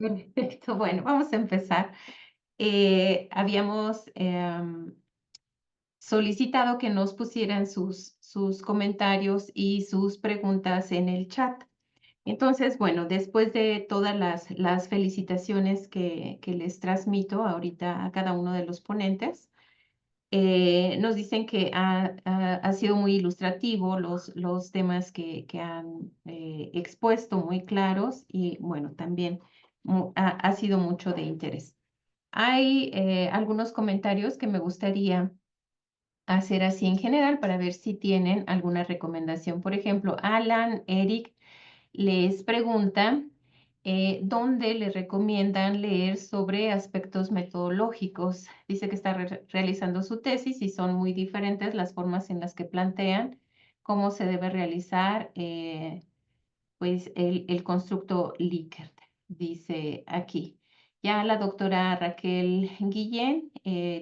Perfecto, bueno, vamos a empezar. Habíamos solicitado que nos pusieran sus comentarios y sus preguntas en el chat. Entonces, bueno, después de todas las felicitaciones que les transmito ahorita a cada uno de los ponentes, nos dicen que ha sido muy ilustrativo los temas que han expuesto, muy claros y, bueno, también ha sido mucho de interés. Hay algunos comentarios que me gustaría hacer así en general para ver si tienen alguna recomendación. Por ejemplo, Alan, Eric les pregunta dónde le recomiendan leer sobre aspectos metodológicos. Dice que está realizando su tesis y son muy diferentes las formas en las que plantean cómo se debe realizar pues el constructo Likert, dice aquí. Ya la doctora Raquel Guillén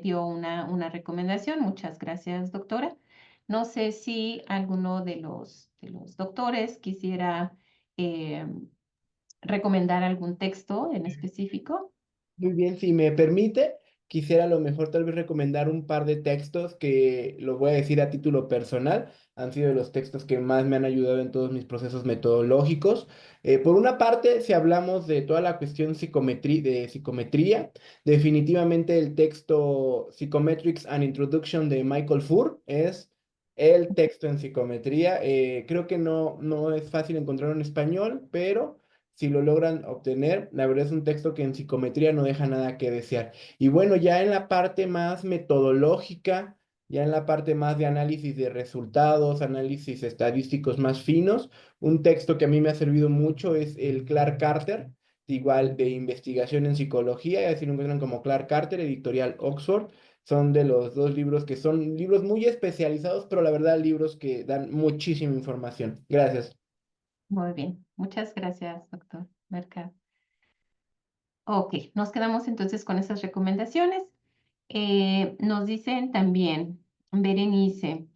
dio una recomendación. Muchas gracias, doctora. No sé si alguno de los doctores quisiera eh, recomendar algún texto en específico. Muy bien, si me permite, quisiera a lo mejor tal vez recomendar un par de textos que, lo voy a decir a título personal, han sido los textos que más me han ayudado en todos mis procesos metodológicos. Por una parte, si hablamos de toda la cuestión de psicometría, definitivamente el texto Psychometrics and Introduction de Michael Furr es el texto en psicometría. Creo que no es fácil encontrarlo en español, pero si lo logran obtener, la verdad es un texto que en psicometría no deja nada que desear. Y bueno, ya en la parte más metodológica, ya en la parte más de análisis de resultados, análisis estadísticos más finos, un texto que a mí me ha servido mucho es el Clark Carter, igual de investigación en psicología, es decir, lo encuentran como Clark Carter, editorial Oxford. Son de los dos libros que son libros muy especializados, pero la verdad libros que dan muchísima información. Gracias. Muy bien. Muchas gracias, doctor Mercado. Ok, nos quedamos entonces con esas recomendaciones. Nos dicen también, Berenice,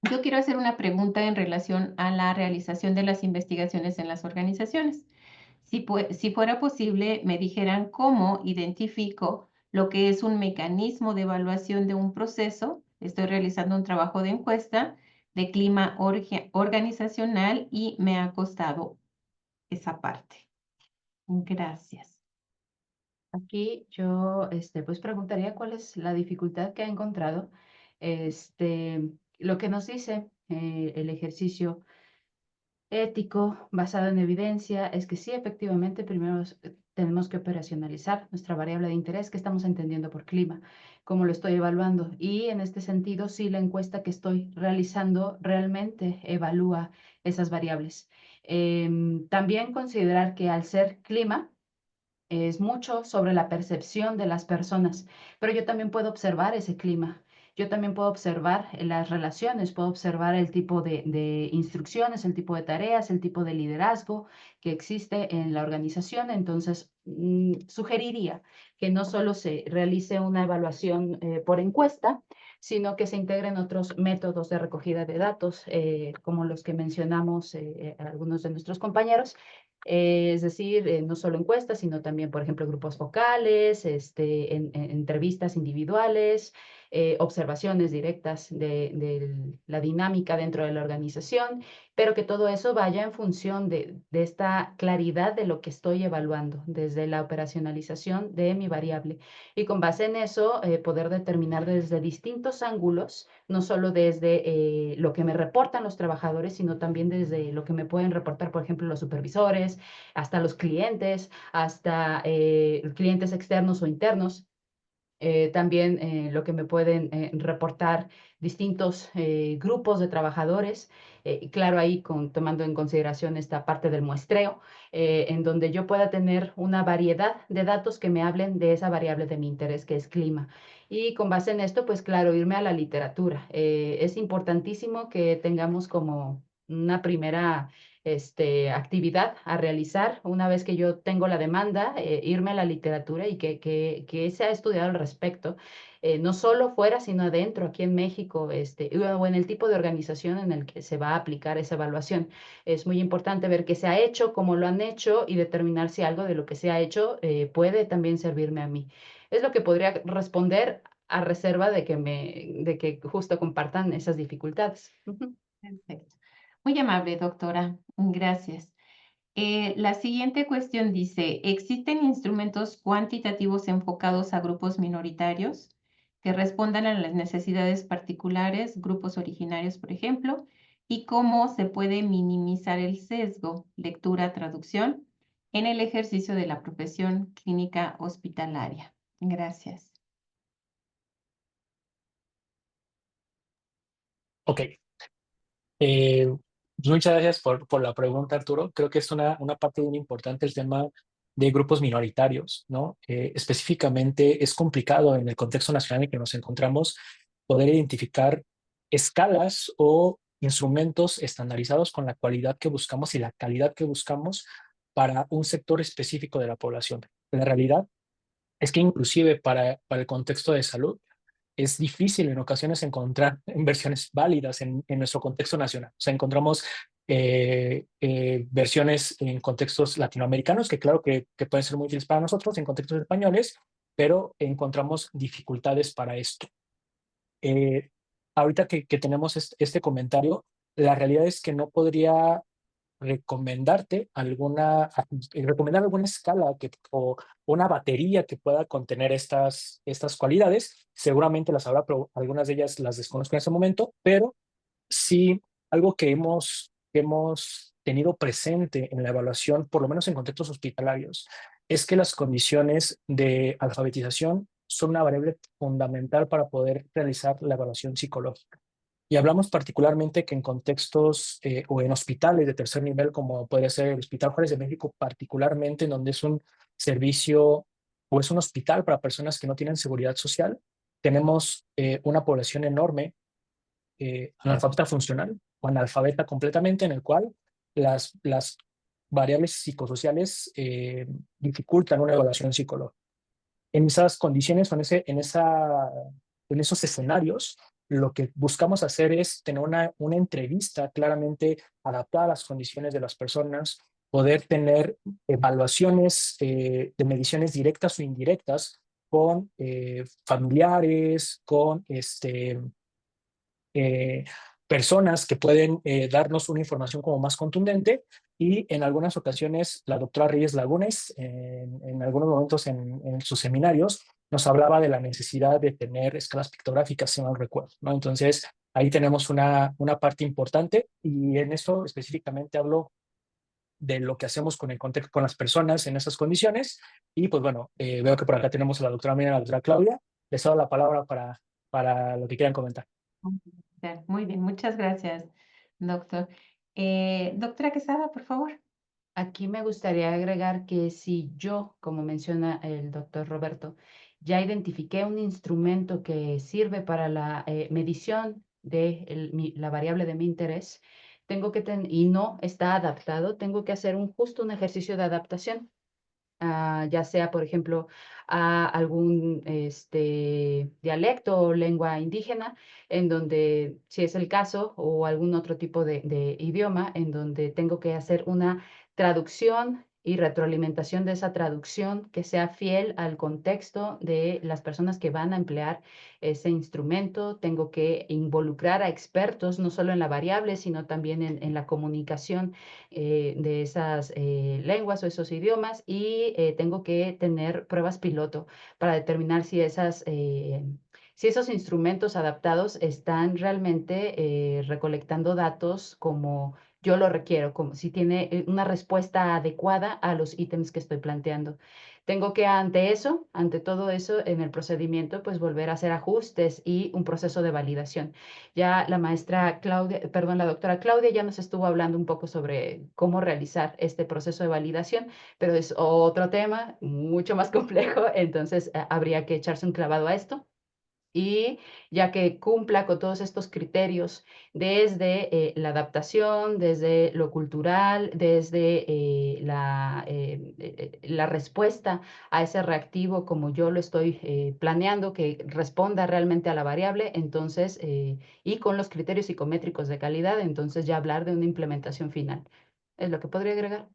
yo quiero hacer una pregunta en relación a la realización de las investigaciones en las organizaciones. Si fuera posible, me dijeran cómo identifico lo que es un mecanismo de evaluación de un proceso. Estoy realizando un trabajo de encuesta de clima organizacional y me ha costado esa parte. Gracias. Aquí yo pues preguntaría cuál es la dificultad que ha encontrado. Lo que nos dice el ejercicio ético basado en evidencia es que sí, efectivamente, primero tenemos que operacionalizar nuestra variable de interés que estamos entendiendo por clima, cómo lo estoy evaluando. Y en este sentido, sí, la encuesta que estoy realizando realmente evalúa esas variables. También considerar que al ser clima, es mucho sobre la percepción de las personas, pero yo también puedo observar ese clima. Yo también puedo observar las relaciones, puedo observar el tipo de instrucciones, el tipo de tareas, el tipo de liderazgo que existe en la organización. Entonces, sugeriría que no solo se realice una evaluación por encuesta, sino que se integren otros métodos de recogida de datos, como los que mencionamos algunos de nuestros compañeros, es decir, no solo encuestas, sino también, por ejemplo, grupos focales, en entrevistas individuales, observaciones directas de la dinámica dentro de la organización, pero que todo eso vaya en función de esta claridad de lo que estoy evaluando desde la operacionalización de mi variable. Y con base en eso, poder determinar desde distintos ángulos, no solo desde lo que me reportan los trabajadores, sino también desde lo que me pueden reportar, por ejemplo, los supervisores, hasta los clientes, hasta clientes externos o internos. También lo que me pueden reportar distintos grupos de trabajadores, claro, ahí tomando en consideración esta parte del muestreo, en donde yo pueda tener una variedad de datos que me hablen de esa variable de mi interés, que es clima. Y con base en esto, pues claro, irme a la literatura. Es importantísimo que tengamos como una primera actividad a realizar una vez que yo tengo la demanda, irme a la literatura y que se ha estudiado al respecto, no solo fuera, sino adentro, aquí en México, o en el tipo de organización en el que se va a aplicar esa evaluación. Es muy importante ver qué se ha hecho, cómo lo han hecho y determinar si algo de lo que se ha hecho puede también servirme a mí. Es lo que podría responder a reserva de que justo compartan esas dificultades. Ujú. Perfecto. Muy amable, doctora. Gracias. La siguiente cuestión dice, ¿existen instrumentos cuantitativos enfocados a grupos minoritarios que respondan a las necesidades particulares, grupos originarios, por ejemplo? ¿Y cómo se puede minimizar el sesgo, lectura, traducción, en el ejercicio de la profesión clínica hospitalaria? Gracias. Ok. Muchas gracias por la pregunta, Arturo. Creo que es una parte muy importante el tema de grupos minoritarios, ¿no? Específicamente es complicado en el contexto nacional en que nos encontramos poder identificar escalas o instrumentos estandarizados con la cualidad que buscamos y la calidad que buscamos para un sector específico de la población. La realidad es que inclusive para el contexto de salud, es difícil en ocasiones encontrar versiones válidas en nuestro contexto nacional. O sea, encontramos versiones en contextos latinoamericanos, que claro que pueden ser muy útiles para nosotros, en contextos españoles, pero encontramos dificultades para esto. Eh, Ahorita que tenemos este comentario, la realidad es que no podría recomendar alguna escala o una batería que pueda contener estas cualidades. Seguramente las habrá, pero algunas de ellas las desconozco en este momento, pero sí algo que hemos tenido presente en la evaluación, por lo menos en contextos hospitalarios, es que las condiciones de alfabetización son una variable fundamental para poder realizar la evaluación psicológica. Y hablamos particularmente que en contextos o en hospitales de tercer nivel, como puede ser el Hospital Juárez de México, particularmente en donde es un servicio o es un hospital para personas que no tienen seguridad social, tenemos una población enorme analfabeta funcional o analfabeta completamente, en el cual las variables psicosociales dificultan una evaluación psicológica. En esas condiciones o en esos escenarios, lo que buscamos hacer es tener una entrevista claramente adaptada a las condiciones de las personas, poder tener evaluaciones de mediciones directas o indirectas con familiares, con eh, personas que pueden darnos una información como más contundente, y en algunas ocasiones la doctora Reyes Lagunes, en algunos momentos en sus seminarios, nos hablaba de la necesidad de tener escalas pictográficas, si mal recuerdo, ¿no? Entonces, ahí tenemos una parte importante, y en esto específicamente hablo de lo que hacemos con el contexto, con las personas en esas condiciones. Y pues bueno, veo que por acá tenemos a la doctora Miriam y a la doctora Claudia. Les doy la palabra para lo que quieran comentar. Muy bien, muchas gracias, doctor. Doctora Quesada, por favor. Aquí me gustaría agregar que si yo, como menciona el doctor Roberto, ya identifiqué un instrumento que sirve para la medición de la variable de mi interés, y no está adaptado, tengo que hacer justo un ejercicio de adaptación. Ya sea, por ejemplo, a algún dialecto o lengua indígena, en donde, si es el caso, o algún otro tipo de idioma, en donde tengo que hacer una traducción y retroalimentación de esa traducción que sea fiel al contexto de las personas que van a emplear ese instrumento. Tengo que involucrar a expertos, no solo en la variable, sino también en la comunicación de esas lenguas o esos idiomas, y tengo que tener pruebas piloto para determinar si esos instrumentos adaptados están realmente recolectando datos como yo lo requiero, como si tiene una respuesta adecuada a los ítems que estoy planteando. Tengo que ante todo eso, en el procedimiento, pues volver a hacer ajustes y un proceso de validación. Ya la maestra Claudia, perdón, la doctora Claudia ya nos estuvo hablando un poco sobre cómo realizar este proceso de validación, pero es otro tema mucho más complejo, entonces habría que echarse un clavado a esto. Y ya que cumpla con todos estos criterios, desde la adaptación, desde lo cultural, desde la respuesta a ese reactivo como yo lo estoy planeando, que responda realmente a la variable, entonces, y con los criterios psicométricos de calidad, entonces ya hablar de una implementación final. Es lo que podría agregar.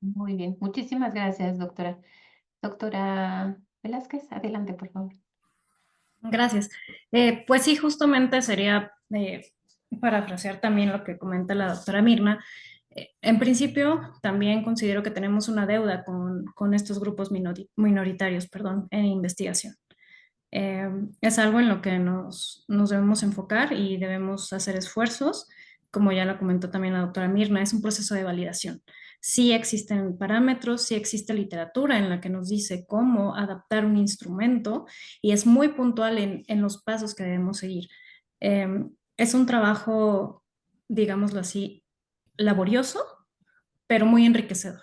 Muy bien, muchísimas gracias, doctora. Doctora Velázquez, adelante, por favor. Gracias. Pues sí, justamente sería parafrasear también lo que comenta la doctora Mirna. En principio, también considero que tenemos una deuda con estos grupos minoritarios, perdón, en investigación. Es algo en lo que nos debemos enfocar y debemos hacer esfuerzos. Como ya lo comentó también la doctora Mirna, es un proceso de validación. Sí existen parámetros, sí existe literatura en la que nos dice cómo adaptar un instrumento y es muy puntual en los pasos que debemos seguir. Es un trabajo, digámoslo así, laborioso, pero muy enriquecedor,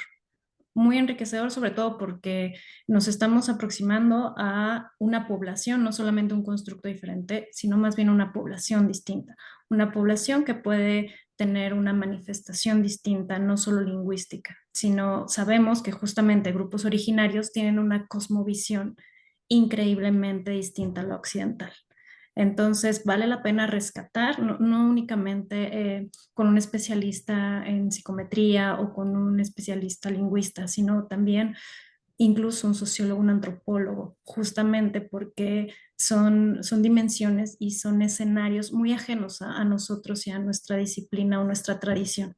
sobre todo porque nos estamos aproximando a una población, no solamente un constructo diferente, sino más bien una población distinta, una población que puede tener una manifestación distinta, no solo lingüística, sino sabemos que justamente grupos originarios tienen una cosmovisión increíblemente distinta a la occidental. Entonces, vale la pena rescatar, no únicamente con un especialista en psicometría o con un especialista lingüista, sino también incluso un sociólogo, un antropólogo, justamente porque son dimensiones y son escenarios muy ajenos a nosotros y a nuestra disciplina o nuestra tradición.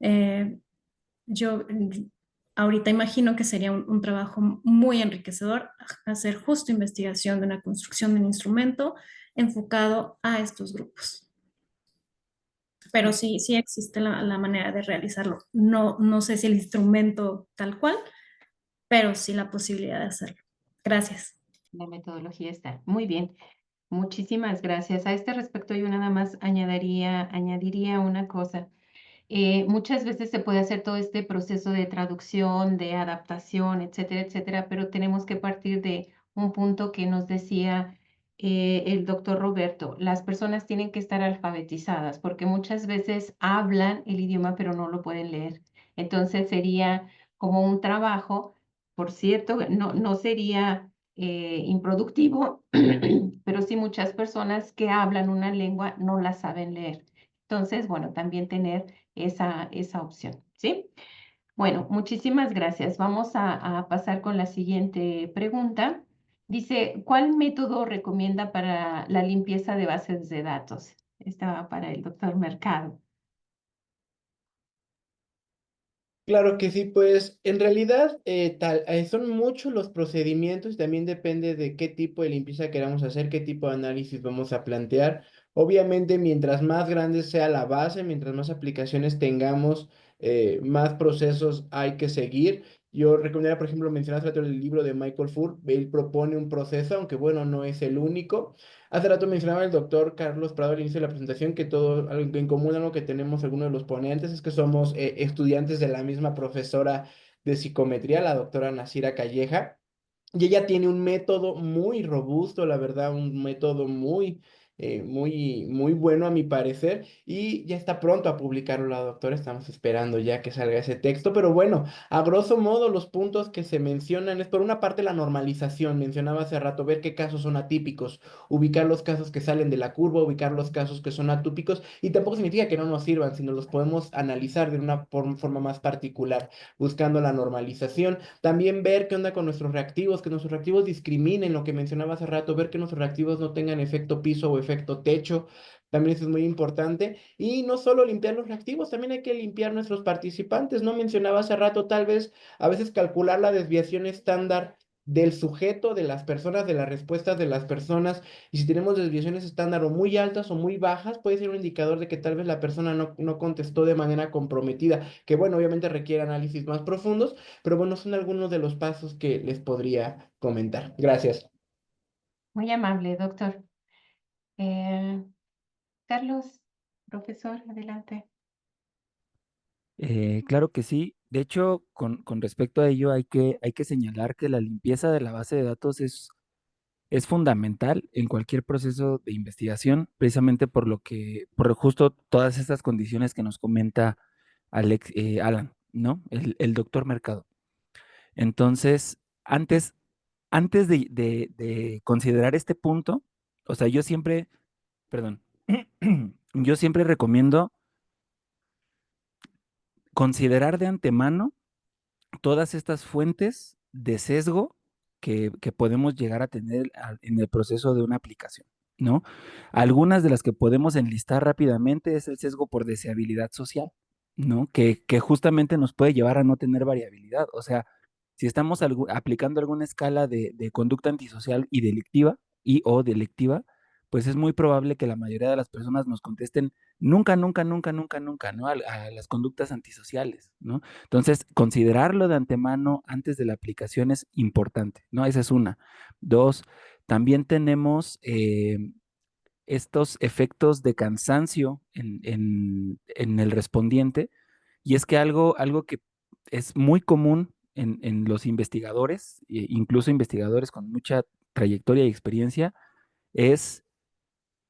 Eh, yo ahorita imagino que sería un trabajo muy enriquecedor hacer justo investigación de una construcción de un instrumento enfocado a estos grupos. Pero sí, sí existe la manera de realizarlo. No sé si el instrumento tal cual, pero sí la posibilidad de hacerlo. Gracias. La metodología está muy bien. Muchísimas gracias. A este respecto, yo nada más añadiría una cosa. Muchas veces se puede hacer todo este proceso de traducción, de adaptación, etcétera, etcétera, pero tenemos que partir de un punto que nos decía el doctor Roberto. Las personas tienen que estar alfabetizadas porque muchas veces hablan el idioma pero no lo pueden leer. Entonces sería como un trabajo, por cierto, no sería improductivo, pero sí muchas personas que hablan una lengua no la saben leer. Entonces, bueno, también tener esa opción, ¿sí? Bueno, muchísimas gracias. Vamos a pasar con la siguiente pregunta. Dice, ¿cuál método recomienda para la limpieza de bases de datos? Esta va para el doctor Mercado. Claro que sí, pues en realidad son muchos los procedimientos y también depende de qué tipo de limpieza queramos hacer, qué tipo de análisis vamos a plantear. Obviamente, mientras más grande sea la base, mientras más aplicaciones tengamos, más procesos hay que seguir. Yo recomendaría, por ejemplo, mencionar el libro de Michael Furt, él propone un proceso, aunque bueno, no es el único. Hace rato mencionaba el doctor Carlos Prado al inicio de la presentación que todo, algo en común, algo que tenemos algunos de los ponentes, es que somos estudiantes de la misma profesora de psicometría, la doctora Nasira Calleja, y ella tiene un método muy robusto, la verdad, un método muy bueno a mi parecer, y ya está pronto a publicarlo la doctora, estamos esperando ya que salga ese texto, pero bueno, a grosso modo los puntos que se mencionan es por una parte la normalización, mencionaba hace rato, ver qué casos son atípicos, ubicar los casos que salen de la curva, ubicar los casos que son atípicos, y tampoco significa que no nos sirvan, sino los podemos analizar de una forma más particular, buscando la normalización. También ver qué onda con nuestros reactivos, que nuestros reactivos discriminen, lo que mencionaba hace rato, ver que nuestros reactivos no tengan efecto piso o efecto techo. También eso es muy importante. Y no solo limpiar los reactivos, también hay que limpiar nuestros participantes. No mencionaba hace rato, tal vez a veces calcular la desviación estándar del sujeto, de las personas, de las respuestas de las personas. Y si tenemos desviaciones estándar o muy altas o muy bajas, puede ser un indicador de que tal vez la persona no contestó de manera comprometida, que bueno, obviamente requiere análisis más profundos, pero bueno, son algunos de los pasos que les podría comentar. Gracias. Muy amable, doctor. Eh, Carlos, profesor, adelante. Claro que sí. De hecho, con respecto a ello, hay que señalar que la limpieza de la base de datos es fundamental en cualquier proceso de investigación, precisamente por justo todas estas condiciones que nos comenta Alan, ¿no? El doctor Mercado. Entonces, antes de considerar este punto, o sea, perdón, yo siempre recomiendo considerar de antemano todas estas fuentes de sesgo que podemos llegar a tener en el proceso de una aplicación, ¿no? Algunas de las que podemos enlistar rápidamente es el sesgo por deseabilidad social, ¿no? Que justamente nos puede llevar a no tener variabilidad. O sea, si estamos aplicando alguna escala de conducta antisocial y delictiva o delictiva, pues es muy probable que la mayoría de las personas nos contesten nunca, nunca, nunca, nunca, nunca, ¿no? A las conductas antisociales, ¿no? Entonces, considerarlo de antemano antes de la aplicación es importante, ¿no? Esa es una. Dos, también tenemos estos efectos de cansancio en el respondiente, y es que algo que es muy común en los investigadores, incluso investigadores con mucha trayectoria y experiencia, es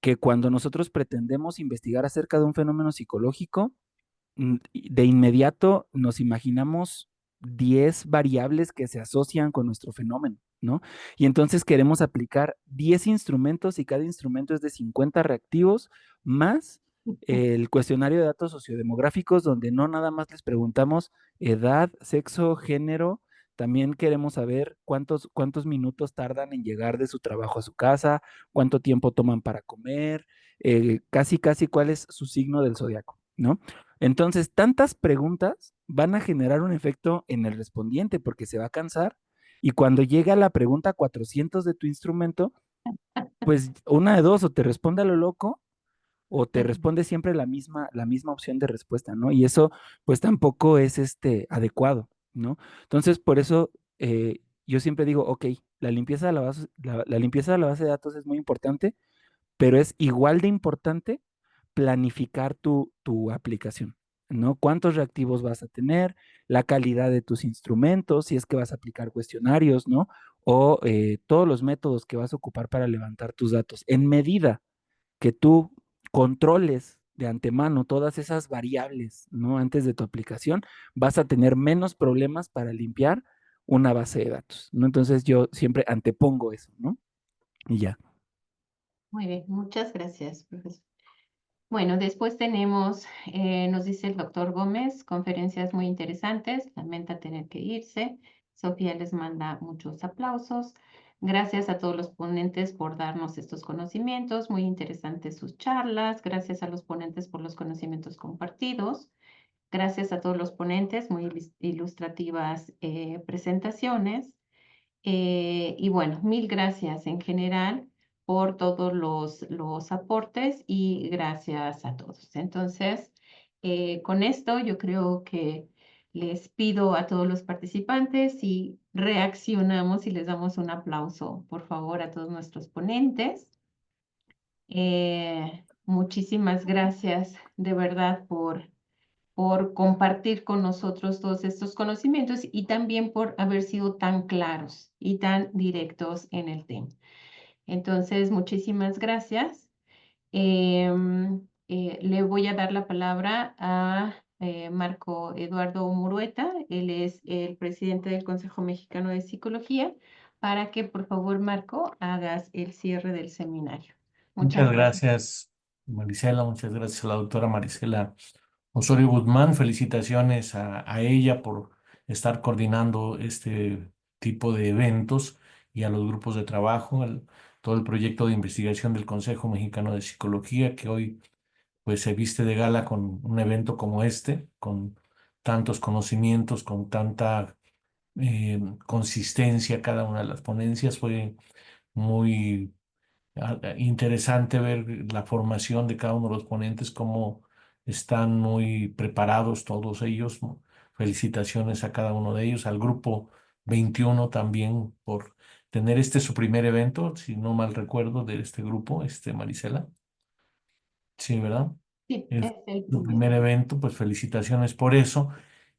que cuando nosotros pretendemos investigar acerca de un fenómeno psicológico, de inmediato nos imaginamos 10 variables que se asocian con nuestro fenómeno, ¿no? Y entonces queremos aplicar 10 instrumentos y cada instrumento es de 50 reactivos más el cuestionario de datos sociodemográficos, donde no nada más les preguntamos edad, sexo, género, también queremos saber cuántos minutos tardan en llegar de su trabajo a su casa, cuánto tiempo toman para comer, casi cuál es su signo del zodiaco, ¿no? Entonces, tantas preguntas van a generar un efecto en el respondiente porque se va a cansar, y cuando llega la pregunta 400 de tu instrumento, pues una de dos, o te responde a lo loco o te responde siempre la misma opción de respuesta, ¿no? Y eso pues tampoco es adecuado, ¿no? Entonces, por eso yo siempre digo, ok, la limpieza de la limpieza de la base de datos es muy importante, pero es igual de importante planificar tu aplicación, ¿no? ¿Cuántos reactivos vas a tener? La calidad de tus instrumentos, si es que vas a aplicar cuestionarios, ¿no? O todos los métodos que vas a ocupar para levantar tus datos. En medida que tú controles de antemano todas esas variables, ¿no? Antes de tu aplicación, vas a tener menos problemas para limpiar una base de datos, ¿no? Entonces yo siempre antepongo eso, ¿no? Y ya. Muy bien, muchas gracias, profesor. Bueno, después tenemos, nos dice el doctor Gómez, conferencias muy interesantes, lamenta tener que irse. Sofía les manda muchos aplausos. Gracias a todos los ponentes por darnos estos conocimientos, muy interesantes sus charlas. Gracias a los ponentes por los conocimientos compartidos. Gracias a todos los ponentes, muy ilustrativas presentaciones. Y bueno, mil gracias en general por todos los aportes y gracias a todos. Entonces, con esto yo creo que les pido a todos los participantes y reaccionamos y les damos un aplauso, por favor, a todos nuestros ponentes. Muchísimas gracias de verdad por compartir con nosotros todos estos conocimientos y también por haber sido tan claros y tan directos en el tema. Entonces, muchísimas gracias. Le voy a dar la palabra a Marco Eduardo Murueta. Él es el presidente del Consejo Mexicano de Psicología, para que, por favor, Marco, hagas el cierre del seminario. Muchas gracias, Marisela. Muchas gracias a la doctora Marisela Osorio Guzmán. Felicitaciones a ella por estar coordinando este tipo de eventos y a los grupos de trabajo, todo el proyecto de investigación del Consejo Mexicano de Psicología, que hoy pues se viste de gala con un evento como este, con tantos conocimientos, con tanta consistencia cada una de las ponencias. Fue muy interesante ver la formación de cada uno de los ponentes, cómo están muy preparados todos ellos. Felicitaciones a cada uno de ellos, al grupo 21 también por tener su primer evento, si no mal recuerdo, de este grupo, Marisela. Sí, ¿verdad? Sí, Es es el su primer evento, pues felicitaciones por eso.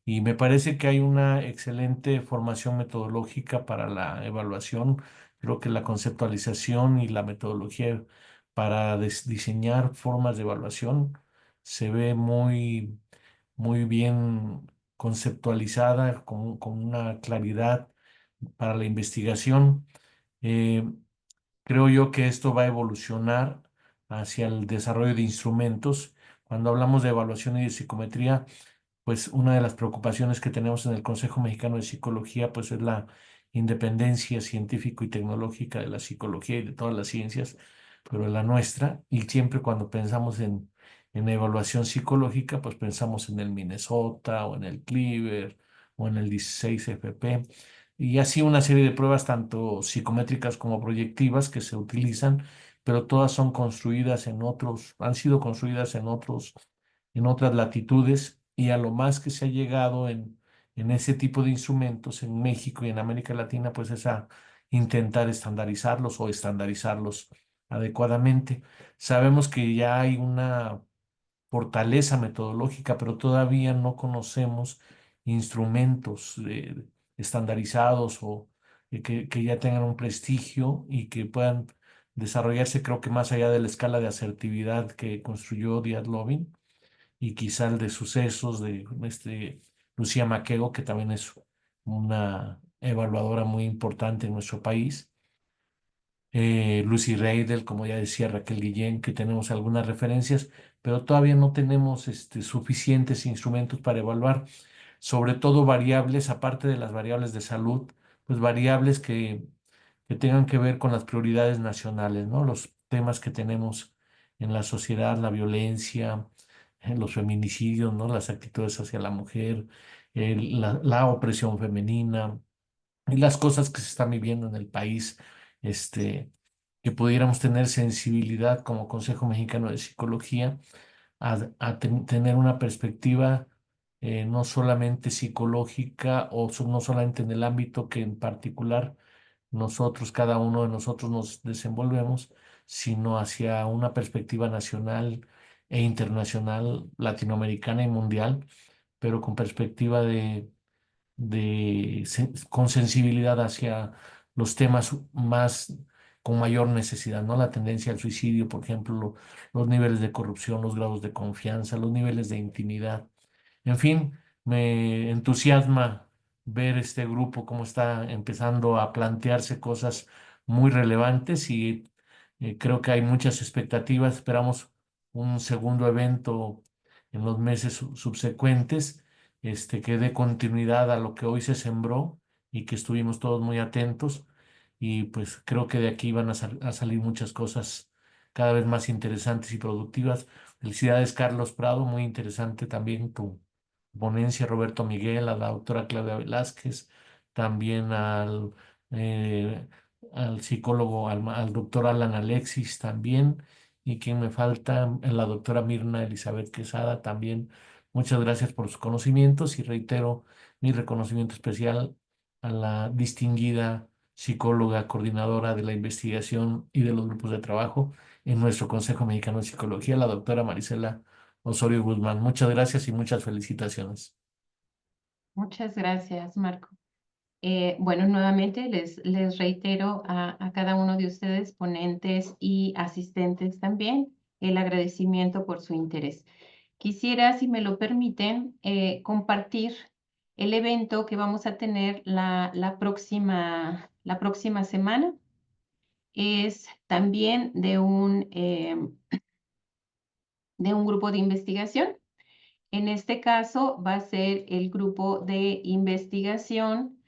Y me parece que hay una excelente formación metodológica para la evaluación Creo que la conceptualización y la metodología para diseñar formas de evaluación se ve muy bien conceptualizada, con una claridad para la investigación. Eh, Creo yo que esto va a evolucionar hacia el desarrollo de instrumentos. Cuando hablamos de evaluación y de psicometría, pues una de las preocupaciones que tenemos en el Consejo Mexicano de Psicología, pues es la independencia científico y tecnológica de la psicología y de todas las ciencias, pero la nuestra, y siempre cuando pensamos en evaluación psicológica, pues pensamos en el Minnesota o en el Cleaver o en el 16FP, y así una serie de pruebas tanto psicométricas como proyectivas que se utilizan, pero todas son construidas en otros, han sido construidas en otras latitudes, y a lo más que se ha llegado en ese tipo de instrumentos en México y en América Latina, pues es a intentar estandarizarlos o estandarizarlos adecuadamente. Sabemos que ya hay una fortaleza metodológica, pero todavía no conocemos instrumentos estandarizados o que ya tengan un prestigio y que puedan desarrollarse, creo que más allá de la escala de asertividad que construyó Díaz Lobin, y quizá el de sucesos de Lucía Maqueo, que también es una evaluadora muy importante en nuestro país. Lucy Reidel, como ya decía Raquel Guillén, que tenemos algunas referencias, pero todavía no tenemos suficientes instrumentos para evaluar, sobre todo variables, aparte de las variables de salud, pues variables que tengan que ver con las prioridades nacionales, ¿no? Los temas que tenemos en la sociedad, la violencia, los feminicidios, ¿no? Las actitudes hacia la mujer, la opresión femenina y las cosas que se están viviendo en el país, este, que pudiéramos tener sensibilidad como Consejo Mexicano de Psicología a tener una perspectiva no solamente psicológica o no solamente en el ámbito que en particular nosotros, cada uno de nosotros nos desenvolvemos, sino hacia una perspectiva nacional e internacional, latinoamericana y mundial, pero con perspectiva con sensibilidad hacia los temas más con mayor necesidad, ¿no? La tendencia al suicidio, por ejemplo, los niveles de corrupción, los grados de confianza, los niveles de intimidad. En fin, me entusiasma ver este grupo cómo está empezando a plantearse cosas muy relevantes, y creo que hay muchas expectativas. Esperamos un segundo evento en los meses subsecuentes, que dé continuidad a lo que hoy se sembró y que estuvimos todos muy atentos. Y pues creo que de aquí van a salir muchas cosas cada vez más interesantes y productivas. Felicidades, Carlos Prado, muy interesante también tu ponencia, Roberto Miguel, a la doctora Claudia Velázquez, también eh, al psicólogo, al doctor Alan Alexis también, y quien me falta, la doctora Mirna Elizabeth Quesada también. Muchas gracias por sus conocimientos, y reitero mi reconocimiento especial a la distinguida psicóloga, coordinadora de la investigación y de los grupos de trabajo en nuestro Consejo Mexicano de Psicología, la doctora Marisela Osorio Guzmán. Muchas gracias y muchas felicitaciones. Muchas gracias, Marco. Bueno, nuevamente les reitero a cada uno de ustedes, ponentes y asistentes también, el agradecimiento por su interés. Quisiera, si me lo permiten, compartir el evento que vamos a tener la próxima semana. Es también de un grupo de investigación. En este caso va a ser el grupo de investigación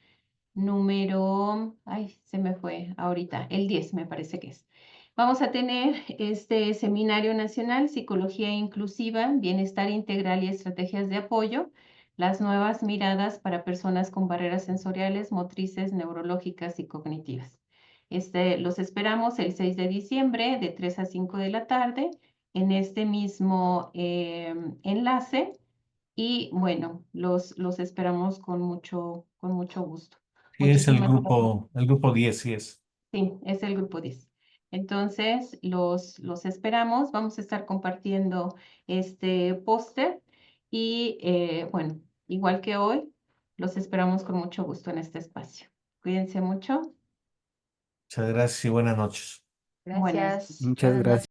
número, ay, se me fue ahorita, el 10 me parece que es. Vamos a tener este Seminario Nacional, Psicología Inclusiva, Bienestar Integral y Estrategias de Apoyo, las nuevas miradas para personas con barreras sensoriales, motrices, neurológicas y cognitivas. Los esperamos el 6 de diciembre de 3 a 5 de la tarde en este mismo enlace, y bueno, los esperamos con mucho gusto. Sí, es Muchísimas gracias. el grupo 10, sí es. Sí, es el grupo 10. Entonces, los esperamos. Vamos a estar compartiendo este póster y, bueno, igual que hoy, los esperamos con mucho gusto en este espacio. Cuídense mucho. Muchas gracias y buenas noches. Buenas Gracias. Muchas Buenas gracias.